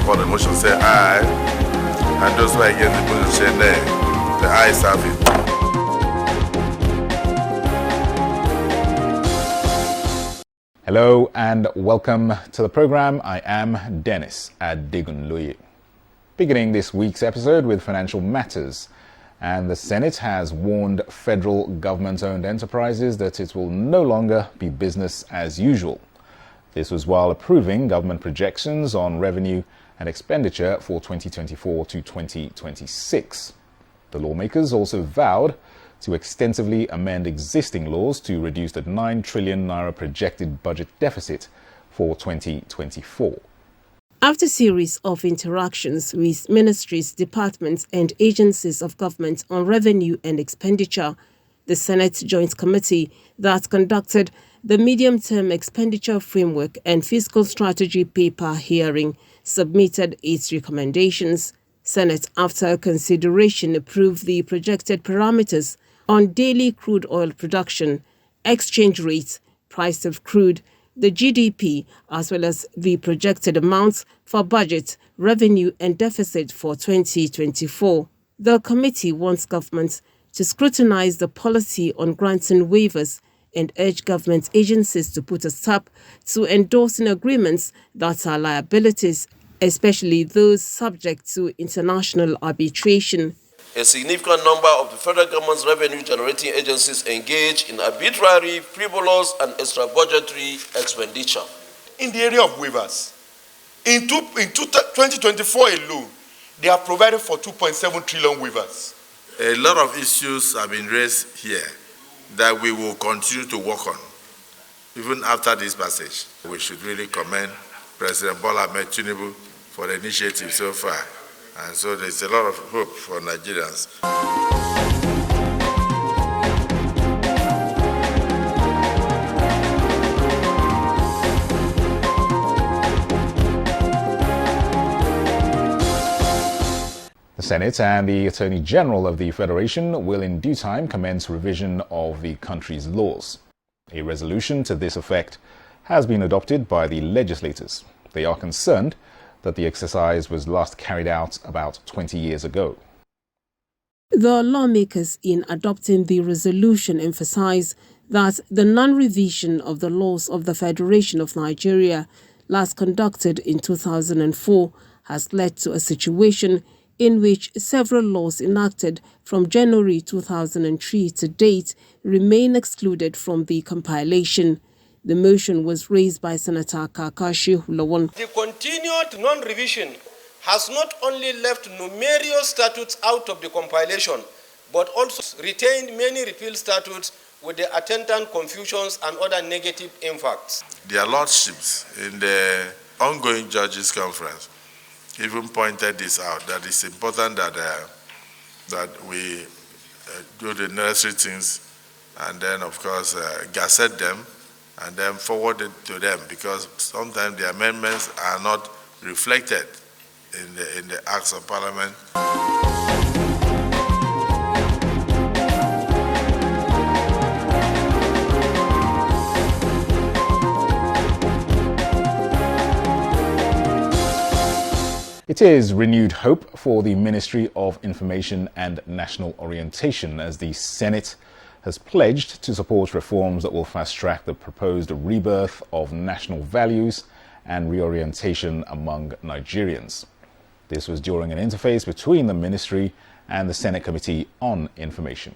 support the motion say aye, and those who are against the motion say nay. The ayes have it. Hello and welcome to the program. I am Dennis Adegunloye. Beginning this week's episode with financial matters. And the Senate has warned federal government-owned enterprises that it will no longer be business as usual. This was while approving government projections on revenue and expenditure for 2024 to 2026. The lawmakers also vowed to extensively amend existing laws to reduce the 9 trillion naira projected budget deficit for 2024. After a series of interactions with ministries, departments and agencies of government on revenue and expenditure, the Senate Joint Committee that conducted the Medium-Term Expenditure Framework and Fiscal Strategy paper hearing submitted its recommendations. Senate, after consideration, approved the projected parameters on daily crude oil production, exchange rates, price of crude, the GDP, as well as the projected amounts for budget, revenue and deficit for 2024. The committee wants governments to scrutinize the policy on granting waivers and urge government agencies to put a stop to endorsing agreements that are liabilities, especially those subject to international arbitration. A significant number of the federal government's revenue-generating agencies engage in arbitrary, frivolous, and extra-budgetary expenditure. In the area of waivers, in 2024 alone, they have provided for 2.7 trillion waivers. A lot of issues have been raised here that we will continue to work on. Even after this passage, we should really commend President Bola Ahmed Tinubu for the initiative so far. And so there's a lot of hope for Nigerians. The Senate and the Attorney General of the Federation will in due time commence revision of the country's laws. A resolution to this effect has been adopted by the legislators. They are concerned that the exercise was last carried out about 20 years ago. The lawmakers, in adopting the resolution, emphasize that the non-revision of the laws of the Federation of Nigeria, last conducted in 2004, has led to a situation in which several laws enacted from January 2003 to date remain excluded from the compilation. The motion was raised by Senator Kakashi Hulawon. The continued non-revision has not only left numerous statutes out of the compilation, but also retained many repeal statutes with the attendant confusions and other negative impacts. Their lordships in the ongoing judges' conference even pointed this out, that it's important that we do the necessary things and then, of course, gazette them and then forward it to them, because sometimes the amendments are not reflected in the Acts of Parliament. It is renewed hope for the Ministry of Information and National Orientation as the Senate has pledged to support reforms that will fast-track the proposed rebirth of national values and reorientation among Nigerians. This was during an interface between the ministry and the Senate Committee on Information.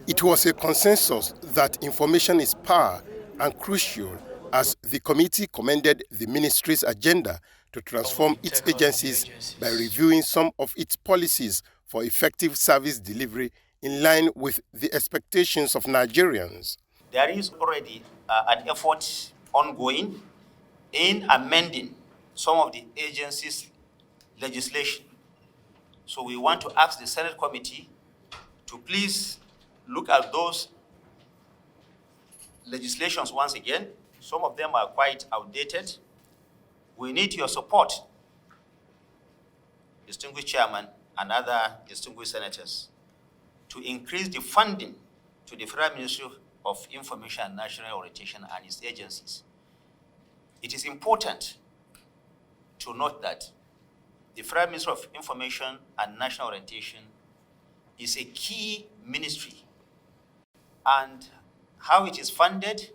It was a consensus that information is power and crucial, as the committee commended the ministry's agenda to transform its agencies by reviewing some of its policies for effective service delivery in line with the expectations of Nigerians. There is already an effort ongoing in amending some of the agencies' legislation. So we want to ask the Senate Committee to please look at those legislations once again. Some of them are quite outdated. We need your support, distinguished chairman and other distinguished senators, to increase the funding to the Federal Ministry of Information and National Orientation and its agencies. It is important to note that the Federal Ministry of Information and National Orientation is a key ministry, and how it is funded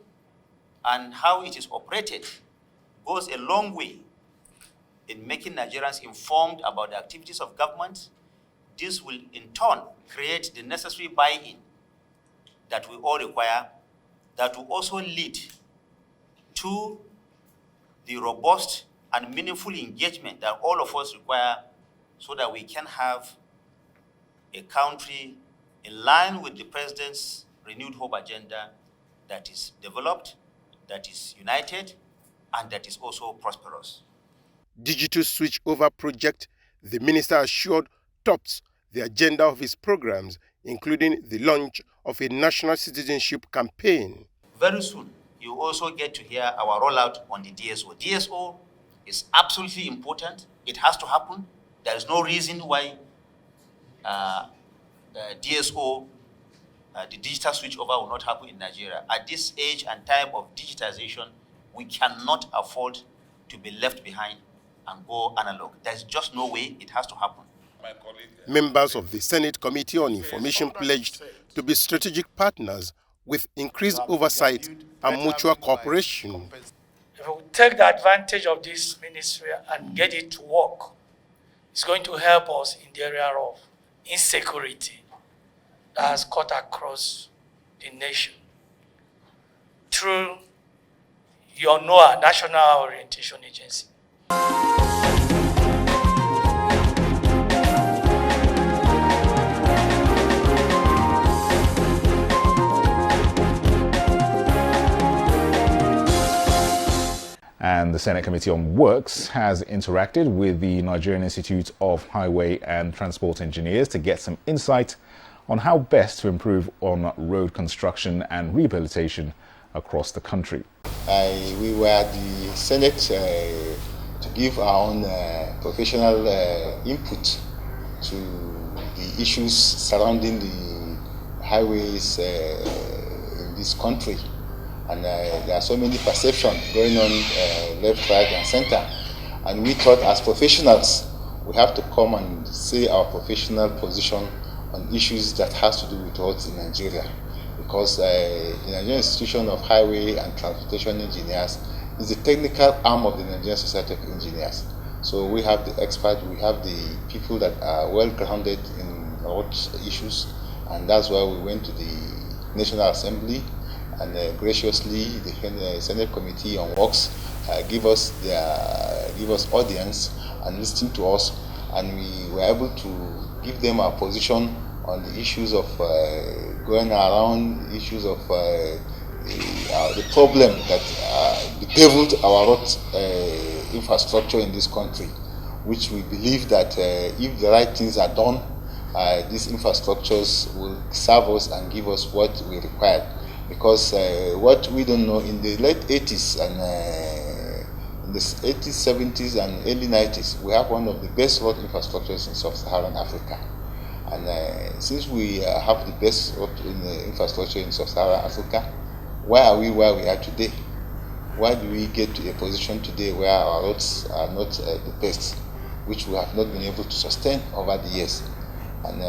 and how it is operated goes a long way in making Nigerians informed about the activities of government. This will in turn create the necessary buy-in that we all require, that will also lead to the robust and meaningful engagement that all of us require, so that we can have a country in line with the President's renewed hope agenda that is developed, that is united, and that is also prosperous. Digital switchover project, the minister assured, tops the agenda of his programs, including the launch of a national citizenship campaign. Very soon, you also get to hear our rollout on the DSO. DSO is absolutely important. It has to happen. There is no reason why DSO, the digital switchover, will not happen in Nigeria. At this age and time of digitization, we cannot afford to be left behind and go analog. There's just no way. It has to happen. Members of the Senate Committee on Information pledged to be strategic partners with increased oversight and mutual cooperation. If we take the advantage of this ministry and get it to work, it's going to help us in the area of insecurity that has cut across the nation. Through your NOAA, National Orientation Agency. And the Senate Committee on Works has interacted with the Nigerian Institute of Highway and Transport Engineers to get some insight on how best to improve on road construction and rehabilitation across the country. We were the Senate to give our own professional input to the issues surrounding the highways in this country. And there are so many perceptions going on left, right, and center. And we thought, as professionals, we have to come and say our professional position on issues that has to do with roads in Nigeria. Because the Nigerian Institution of Highway and Transportation Engineers is the technical arm of the Nigerian Society of Engineers. So we have the experts, we have the people that are well grounded in road issues, and that's why we went to the National Assembly. And graciously, the Senate Committee on Works give us audience and listen to us, and we were able to give them our position on the issues of going around, issues of the problem that bedeviled our road infrastructure in this country, which we believe that if the right things are done, these infrastructures will serve us and give us what we require. Because what we don't know, in the late 80s and in the 80s, 70s and early 90s, we have one of the best road infrastructures in sub-Saharan Africa. And since we have the best road infrastructure in sub-Saharan Africa, why are we where we are today? Why do we get to a position today where our roads are not the best, which we have not been able to sustain over the years? And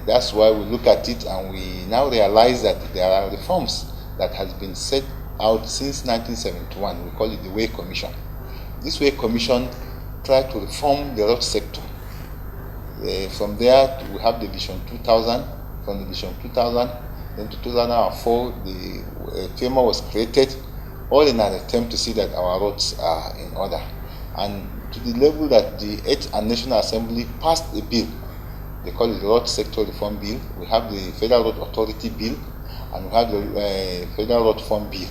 that's why we look at it, and we now realize that there are reforms that has been set out since 1971. We call it the Way Commission. This Way Commission tried to reform the road sector. From there, we have the Vision 2000. From the Vision 2000, then to 2004, the FEMA was created, all in an attempt to see that our roads are in order. And to the level that the 8th and National Assembly passed a bill. They call it the Road Sector Reform Bill. We have the Federal Road Authority Bill, and we have the Federal Road Reform Bill.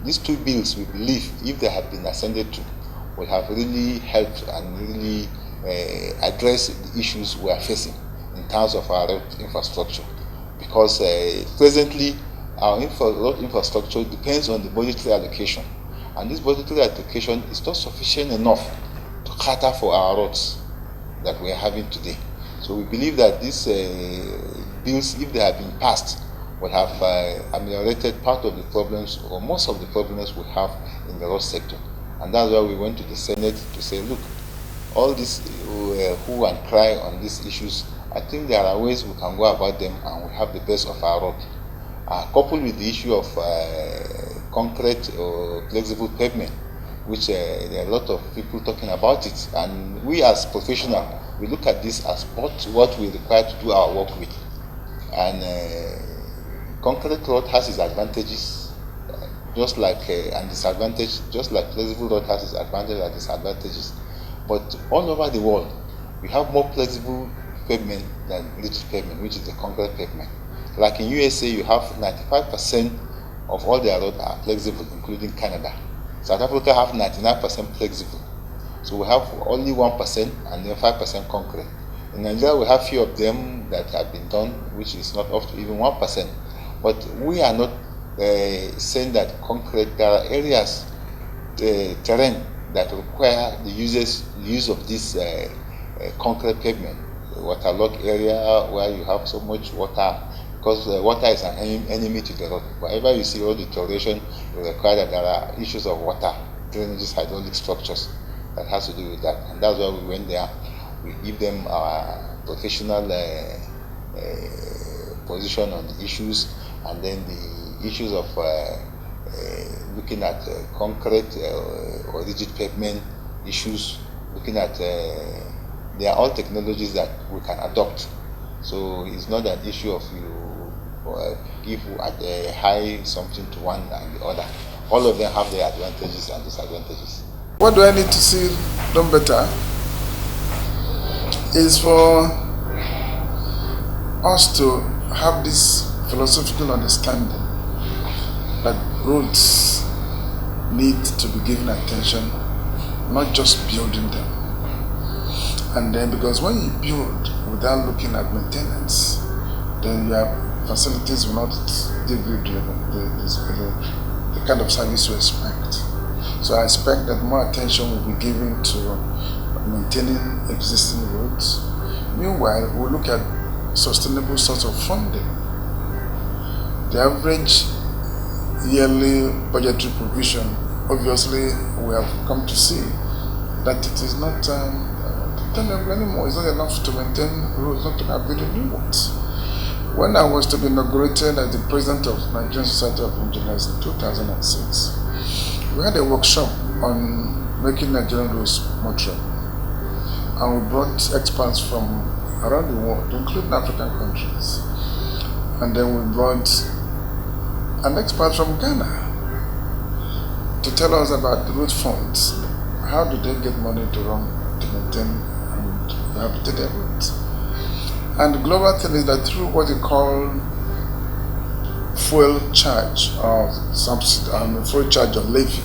These two bills, we believe, if they have been ascended to, will have really helped and really address the issues we are facing in terms of our road infrastructure. Because presently, our road infrastructure depends on the budgetary allocation. And this budgetary allocation is not sufficient enough to cater for our roads that we are having today. So we believe that these bills, if they have been passed, will have ameliorated part of the problems, or most of the problems we have in the road sector. And that's why we went to the Senate to say, look, all this who and cry on these issues, I think there are ways we can go about them and we have the best of our road. Coupled with the issue of concrete or flexible pavement, which there are a lot of people talking about it, and we as professionals, we look at this as what we require to do our work with. And concrete road has its advantages, just like and disadvantages, just like flexible road has its advantages and disadvantages. But all over the world, we have more flexible pavement than rigid pavement, which is the concrete pavement. Like in USA, you have 95% of all their roads are flexible, including Canada. South Africa have 99% flexible. So we have only 1% and then 5% concrete. In Nigeria, we have few of them that have been done, which is not up to even 1%. But we are not saying that concrete, there are areas, terrain that require the use of this concrete pavement, the waterlogged area where you have so much water, because water is an enemy to the road. Wherever you see road deterioration, you require that there are issues of water, drainages, hydraulic structures that has to do with that. And that's why we went there. We give them our professional position on the issues, and then the issues of looking at concrete or rigid pavement issues, looking at they are all technologies that we can adopt. So it's not an issue of you give a high something to one and the other. All of them have their advantages and disadvantages. What do I need to see done better is for us to have this philosophical understanding that roads need to be given attention, not just building them. And then, because when you build without looking at maintenance, then your facilities will not give you the kind of service you expect. So I expect that more attention will be given to maintaining existing roads. Meanwhile, we'll look at sustainable source of funding. The average yearly budgetary provision, obviously, we have come to see that it is not tenable anymore. It's not enough to maintain roads, not to have built new ones. When I was to be inaugurated as the president of Nigerian Society of Engineers in 2006, we had a workshop on making Nigerian roads more travel. And we brought experts from around the world, including African countries. And then we brought an expert from Ghana to tell us about the road funds. How do they get money to maintain and rehabilitate their roads? And the global thing is that through what they call fuel charge or fuel charge or levy,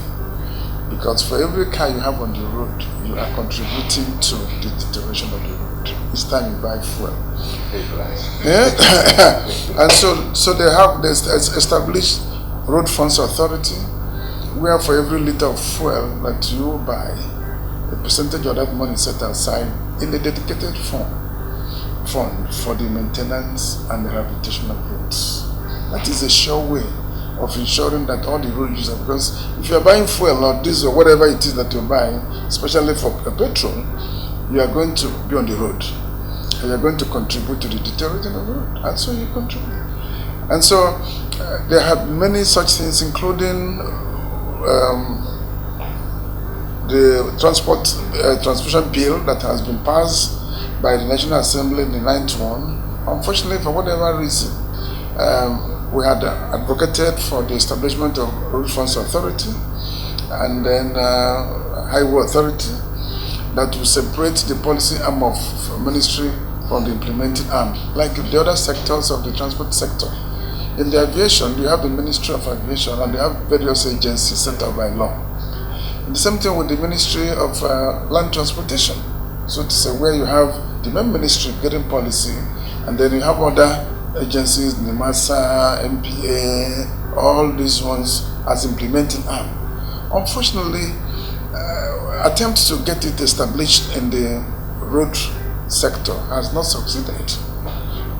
because for every car you have on the road, you are contributing to the deterioration of the road. Each time you buy fuel. Yeah? And so they have this established road funds authority, where for every liter of fuel that you buy, a percentage of that money is set aside in a dedicated fund for the maintenance and the rehabilitation of roads. That is a sure way of ensuring that all the road users, because if you are buying fuel or diesel or whatever it is that you're buying, especially for petrol, you are going to be on the road. And you are going to contribute to the deterioration of the road. And so you contribute. And so there have many such things, including the transportation bill that has been passed by the National Assembly in the 91. Unfortunately, for whatever reason, we had advocated for the establishment of Road Funds Authority and then Highway Authority that will separate the policy arm of ministry from the implementing arm, like the other sectors of the transport sector. In the aviation, you have the Ministry of Aviation and they have various agencies set up by law. And the same thing with the Ministry of Land Transportation. So to say, where you have the main ministry getting policy, and then you have other agencies, NIMASA, MPA, all these ones as implementing arm. Unfortunately, attempts to get it established in the road sector has not succeeded.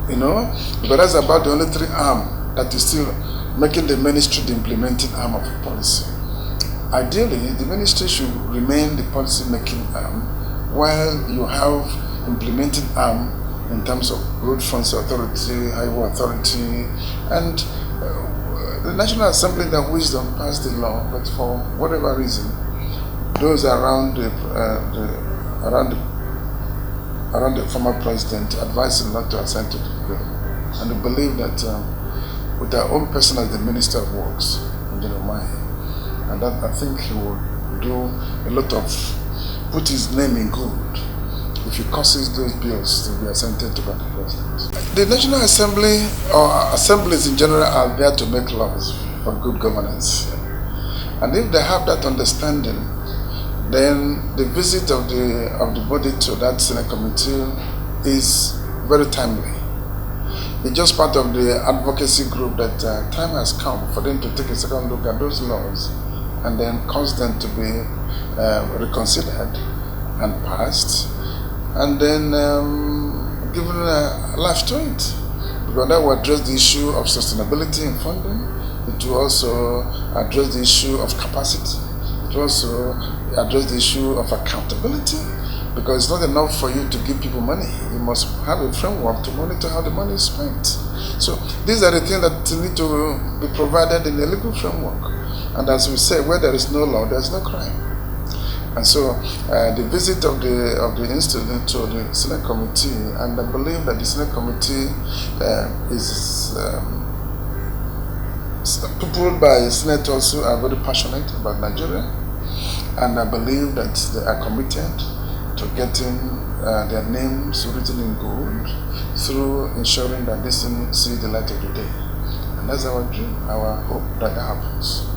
You know, but that's about the only three arm that is still making the ministry the implementing arm of policy. Ideally, the ministry should remain the policy making arm, while you have implementing arm in terms of road funds authority, highway authority, and the National Assembly that wisdom passed the law, but for whatever reason, those around the former president advised him not to assent to the bill, and they believe that with our own person as the Minister of Works, and that I think he will do a lot of put his name in good if he causes those bills to be assented to by the president. The National Assembly or assemblies in general are there to make laws for good governance, and if they have that understanding, then the visit of the body to that Senate committee is very timely. It's just part of the advocacy group that time has come for them to take a second look at those laws and then cause them to be reconsidered and passed, and then given life to it. Because that will address the issue of sustainability in funding. It will also address the issue of capacity. It will also address the issue of accountability. Because it's not enough for you to give people money. You must have a framework to monitor how the money is spent. So these are the things that need to be provided in the legal framework. And as we say, where there is no law, there is no crime. And so the visit of the institute to the Senate committee, and I believe that the Senate committee is people by senators who are very passionate about Nigeria, and I believe that they are committed to getting their names written in gold through ensuring that this thing see the light of the day. And that's our dream, our hope that happens.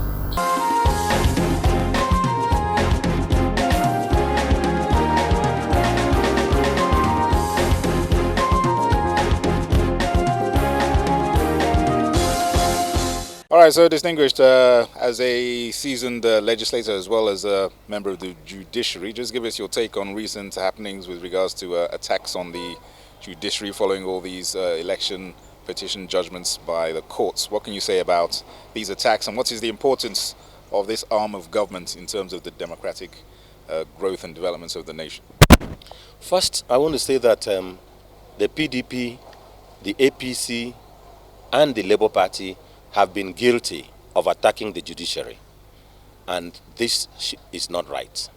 All right, so distinguished, as a seasoned legislator as well as a member of the judiciary, just give us your take on recent happenings with regards to attacks on the judiciary following all these election petition judgments by the courts. What can you say about these attacks, and what is the importance of this arm of government in terms of the democratic growth and developments of the nation? First, I want to say that the PDP, the APC, and the Labour Party have been guilty of attacking the judiciary, and this is not right.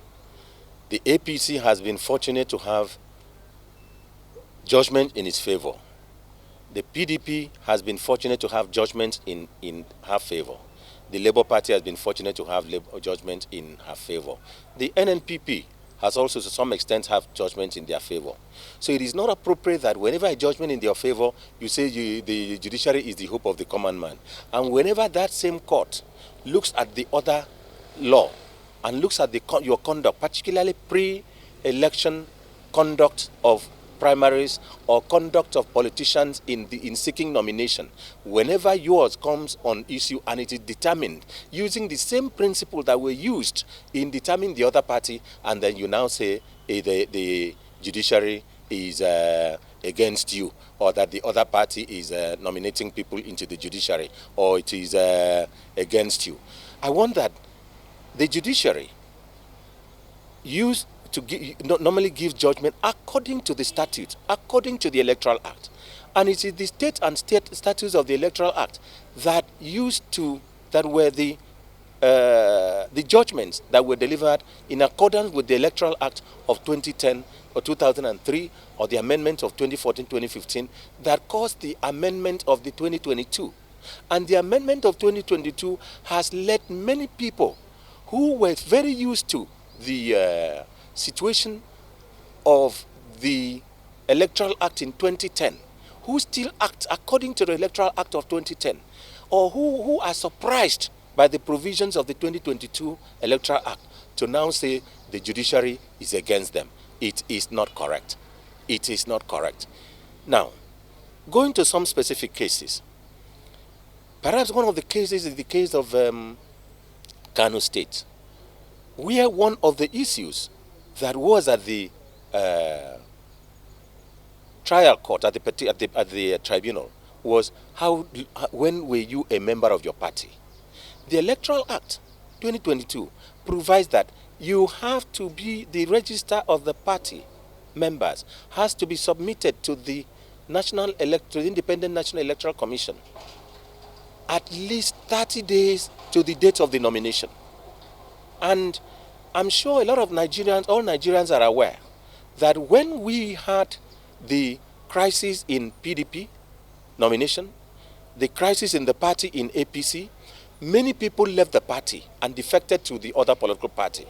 The APC has been fortunate to have judgment in its favor. The PDP has been fortunate to have judgment in her favor. The Labour Party has been fortunate to have judgment in her favor. The NNPP has also to some extent have judgment in their favor. So it is not appropriate that whenever a judgment in their favor, you say the judiciary is the hope of the common man. And whenever that same court looks at the other law and looks at your conduct, particularly pre-election conduct of primaries or conduct of politicians in seeking nomination, whenever yours comes on issue and it is determined using the same principle that were used in determining the other party, and then you now say the judiciary is against you, or that the other party is nominating people into the judiciary, or it is against you. I want that the judiciary normally gives judgment according to the statute, according to the Electoral Act. And it is the state and state statutes of the Electoral Act that were the judgments that were delivered in accordance with the Electoral Act of 2010 or 2003, or the amendment of 2014-2015 that caused the amendment of the 2022. And the amendment of 2022 has led many people who were very used to the situation of the Electoral Act in 2010, who still act according to the Electoral Act of 2010, or who are surprised by the provisions of the 2022 Electoral Act, to now say the judiciary is against them. It is not correct. It is not correct. Now, going to some specific cases. Perhaps one of the cases is the case of Kano State, where one of the issues that was at the trial court, at the tribunal, was when were you a member of your party? The Electoral Act 2022 provides that you have to be, the register of the party members has to be submitted to the Independent National Electoral Commission at least 30 days to the date of the nomination. And I'm sure a lot of Nigerians, all Nigerians are aware that when we had the crisis in PDP nomination, the crisis in the party in APC, many people left the party and defected to the other political party.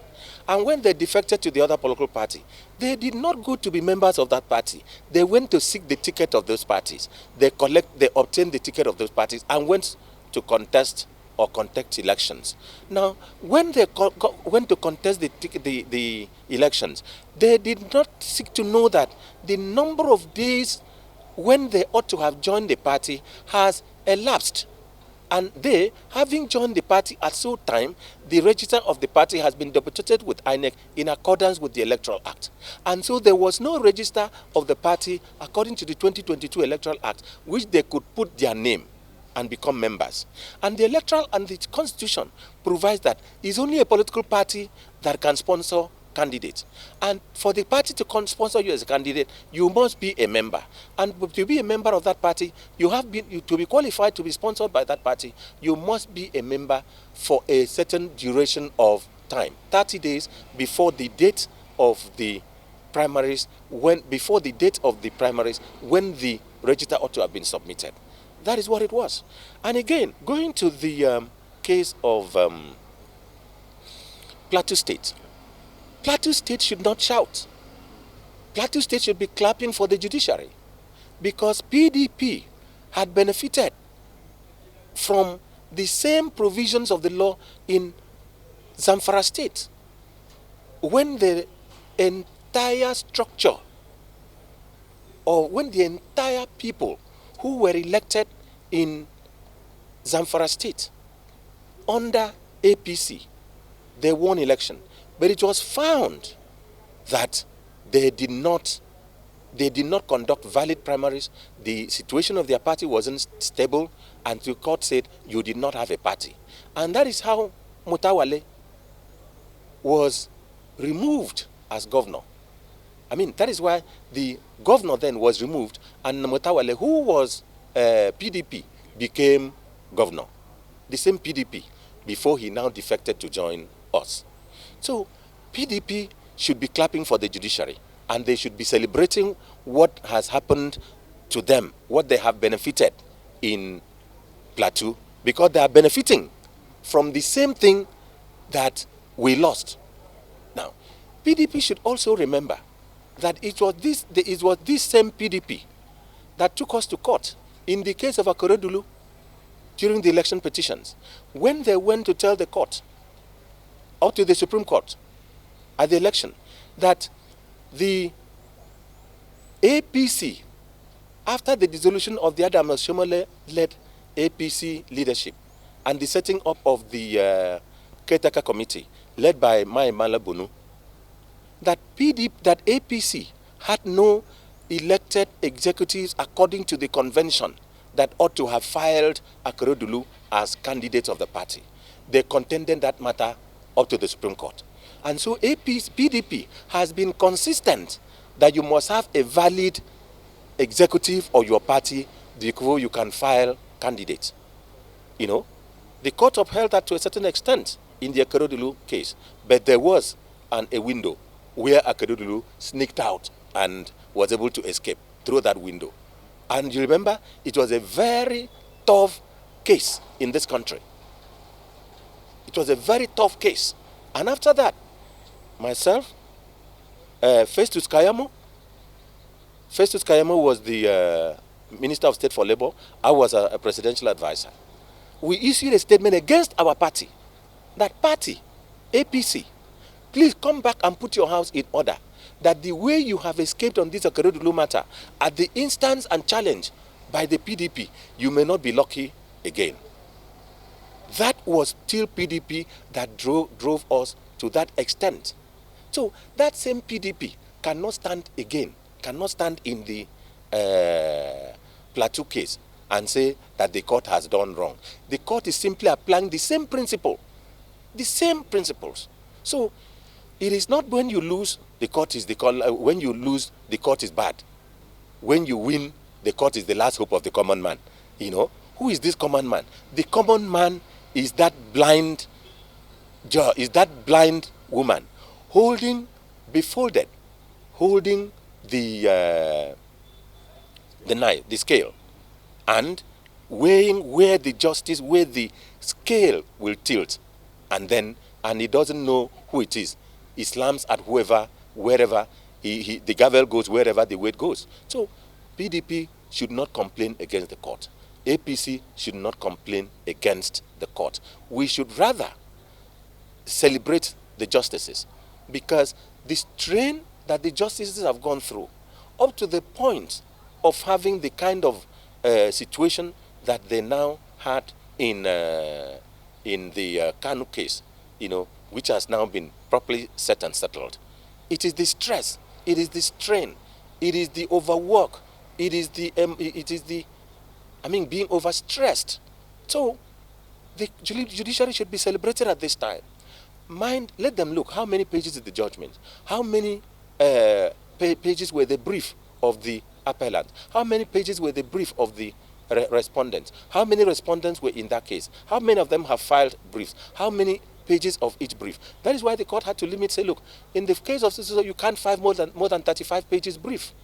And when they defected to the other political party, they did not go to be members of that party. They went to seek the ticket of those parties. They obtained the ticket of those parties and went to contest elections. Now, when they went to contest the elections, they did not seek to know that the number of days when they ought to have joined the party has elapsed. And they, having joined the party at so time, the register of the party has been deposited with INEC in accordance with the Electoral Act. And so there was no register of the party according to the 2022 Electoral Act, which they could put their name and become members. And the Electoral and the Constitution provides that it's only a political party that can sponsor candidates. And for the party to sponsor you as a candidate, you must be a member. And to be a member of that party, to be qualified to be sponsored by that party, you must be a member for a certain duration of time, 30 days before the date of the primaries, when the register ought to have been submitted. That is what it was. And again, going to the case of Plateau State. Plateau State should not shout. Plateau State should be clapping for the judiciary, because PDP had benefited from the same provisions of the law in Zamfara State, when the entire structure, or when the entire people who were elected in Zamfara State under APC, they won election. But it was found that they did not conduct valid primaries. The situation of their party wasn't stable, and the court said you did not have a party. And that is how Mutawale was removed as governor. I mean, that is why the governor then was removed, and Mutawale, who was PDP, became governor. The same PDP, before he now defected to join us. So PDP should be clapping for the judiciary, and they should be celebrating what has happened to them, what they have benefited in Plateau, because they are benefiting from the same thing that we lost. Now, PDP should also remember that it was this same PDP that took us to court in the case of Akorodulu during the election petitions, when they went to tell the court, or to the Supreme Court at the election, that the APC, after the dissolution of the Adam Shomole-led APC leadership and the setting up of the caretaker committee led by Mai Malabunu, that APC had no elected executives according to the convention that ought to have filed Akorodulu as candidates of the party. They contended that matter up to the Supreme Court. And so PDP has been consistent that you must have a valid executive or your party before you can file candidates. You know, the court upheld that to a certain extent in the Akorodulu case, but there was a window where Akorodulu sneaked out and was able to escape through that window. And you remember, it was a very tough case in this country. It was a very tough case. And after that, myself, Festus Kayamo was the Minister of State for Labor. I was a presidential advisor. We issued a statement against our party. That party, APC, please come back and put your house in order. That the way you have escaped on this Akorodulu matter, at the instance and challenge by the PDP, you may not be lucky again. That was still PDP that drove us to that extent. So that same PDP cannot stand again, cannot stand in the Plateau case and say that the court has done wrong. The court is simply applying the same principle, the same principles. So It is not when you lose, the court is when you lose, the court is bad. When you win, the court is the last hope of the common man. You know, who is this common man? The common man is that blind woman holding, befolded, holding the knife, the scale, and weighing where the scale will tilt, and he doesn't know who it is. He slams at whoever, wherever the gavel goes, wherever the weight goes. So PDP should not complain against the court. APC should not complain against the court. We should rather celebrate the justices, because the strain that the justices have gone through, up to the point of having the kind of situation that they now had in the Kanu case, which has now been properly set and settled. It is the stress, it is the strain, it is the overwork, it is the being overstressed. So the judiciary should be celebrated at this time. Let them look how many pages is the judgment, how many pages were the brief of the appellant, how many pages were the brief of the respondents, how many respondents were in that case, how many of them have filed briefs, how many pages of each brief. That is why the court had to limit, say, look, in the case of so you can't file more than 35 pages brief,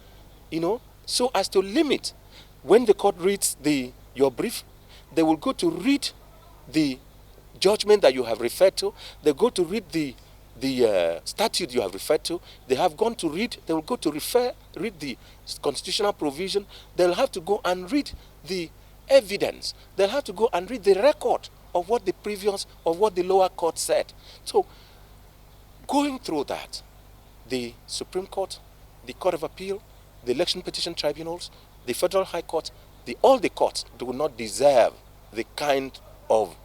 so as to limit. When the court reads your brief, they will go to read the judgment that you have referred to. They go to read the statute you have referred to. They will go to read the constitutional provision. They'll have to go and read the evidence. They'll have to go and read the record of what the lower court said. So going through that, the Supreme Court, the Court of Appeal, the Election Petition Tribunals, the Federal High Court, all the courts do not deserve the kind of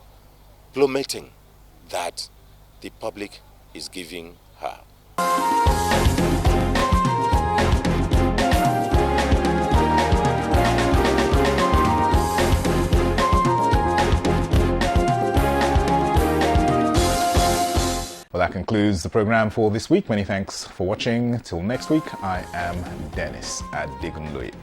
plummeting that the public is giving her. Well, that concludes the program for this week. Many thanks for watching. Till next week, I am Dennis Adigunloye.